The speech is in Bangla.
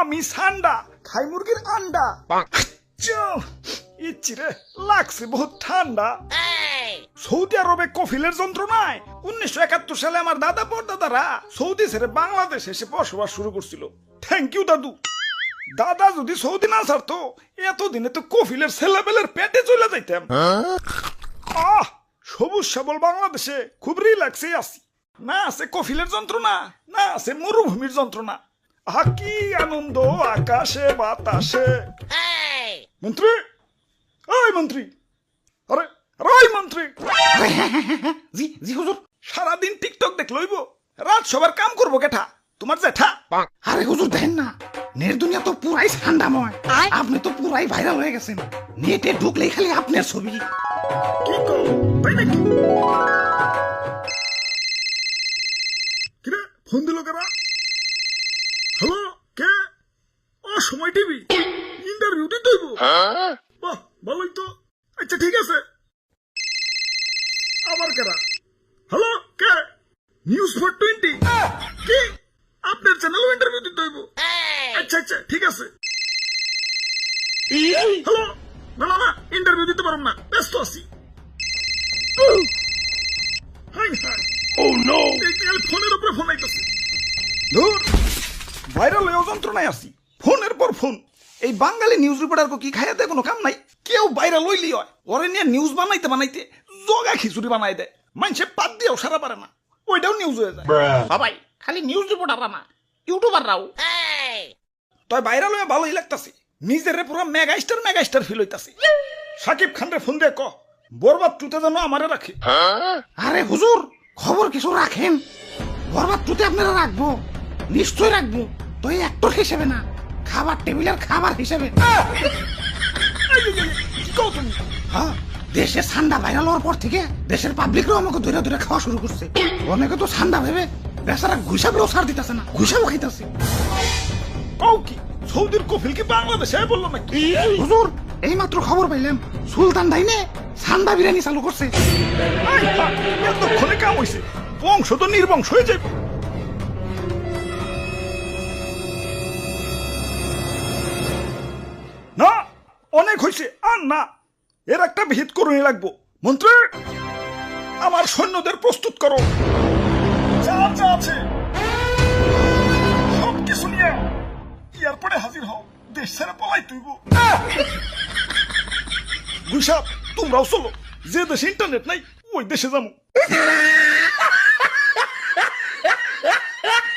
আমি সান্ডা খাই মুরগির আন্ডা। ইচ্ছিরে লাগছে বহুত ঠান্ডা। সৌদি আরবে কফিলের যন্ত্রণায় 1971 সালে আমার দাদা পরদাদারা সৌদি ছেড়ে বাংলাদেশ এসে বসবাস শুরু করছিল। থ্যাংক ইউ দাদু। দাদা যদি সৌদি না ছাড়তো এতদিনে তো কফিলের ছেলেবেলের পেটে চলে যাইতাম। সবুজ শ্যাবল বাংলাদেশে খুব রিল্যাক্সে আছি। না আছে কফিলের যন্ত্রণা, না আছে মরুভূমির যন্ত্রণা। কি আনন্দ আকাশে বাতাসে। মন্ত্রী, ওই মন্ত্রী, আরে ওই মন্ত্রী। জি জি হুজুর। সারাদিন টিকটক দেখ লইব, রাত সবার কাম করবো কেঠা? তোমার জেঠা। আরে হুজুর দেখেন না, নেট দুনিয়া তো পুরাই ঠান্ডাময়। আপনি তো পুরাই ভাইরাল হয়ে গেছেন। নেটে ঢুকলেই খালি আপনার ছবি। কি কও, তাই নাকি? কিরে ফোন দিল কারা? হ্যালো, কে? সময় টিভি ইন্টারভিউ দিতে হইব। বাহ, ভালোই তো। আচ্ছা ঠিক আছে। আবার কারা? হ্যালো, কে? নিউজ 420। কি আপনার চ্যানেলও ইন্টারভিউ দিতে হইব? আচ্ছা আচ্ছা ঠিক আছে। হ্যালো, না না না, ইন্টারভিউ দিতে পারব না, ব্যস্ত আছি। ফোনের উপরে ফোন আইতেছে। ধুর, ভাইরাল হয়ে যন্ত্রণায় আছি। ফোনের পর ফোন। এই বাঙালি নিউজ রিপোর্টার কি খাইয়াতে কোনো কাম নাই? কেউ ভাইরাল হইলি হয়, ওরে নিয়ে নিউজ বানাইতে বানাইতে জগা খিচুড়ি বানাই দেয়। মানুষে পাত দিয়েও সারা পারে না, ওইটাও নিউজ হয়ে যায়। বাবাই খালি নিউজ রিপোর্টাররা না, ইউটিউবাররাও। তাই ভাইরাল হয়ে ভালোই লাগতাছে। নিজের পুরো মেগাস্টার ফিল হইতাছে। সাকিব খানরে ফোন দিয়ে ক বরবাদ টুতে যেন আমারে রাখে। আরে হুজুর, খবর কিছু রাখেন। বরবাদ টুতে আপনারা রাখবো, নিশ্চয় রাখবো। তো এই অ্যাক্টর হিসেবে না, খাবার টেবিলের খাবার হিসেবে। হ্যাঁ, দেশে ঠান্ডা ভাইরাল হওয়ার পর থেকে দেশের পাবলিকরাও আমাকে ধরে ধরে খাওয়া শুরু করছে। অনেকে তো ঠান্ডা ভেবে বেচারা ঘুষাবেও ছাড় দিতেছে না, ঘুষাবো খাইতেছে। কি সৌদির কফিল কি বাংলাদেশে বললো নাকি? হুজুর, এই মাত্র খবর পাইলাম সুলতান ডাইনে ঠান্ডা বিরিয়ানি চালু করছে। এতক্ষণে কাম হইছে, বংশ তো নির্বংশ হয়ে যাবে। না, অনেক হয়েছে, আর না। এর একটা ভিত করুনি লাগবো। মন্ত্রী, আমার সৈন্যদের প্রস্তুত করো। যা যা আছে সব কিছু নিয়ে এয়ারপোর্টে হাজির হও। দেশ ছেড়ে পলাই তুইব। গুইসাপ, তোমরাও চলো। যে দেশে ইন্টারনেট নাই ওই দেশে যাবো।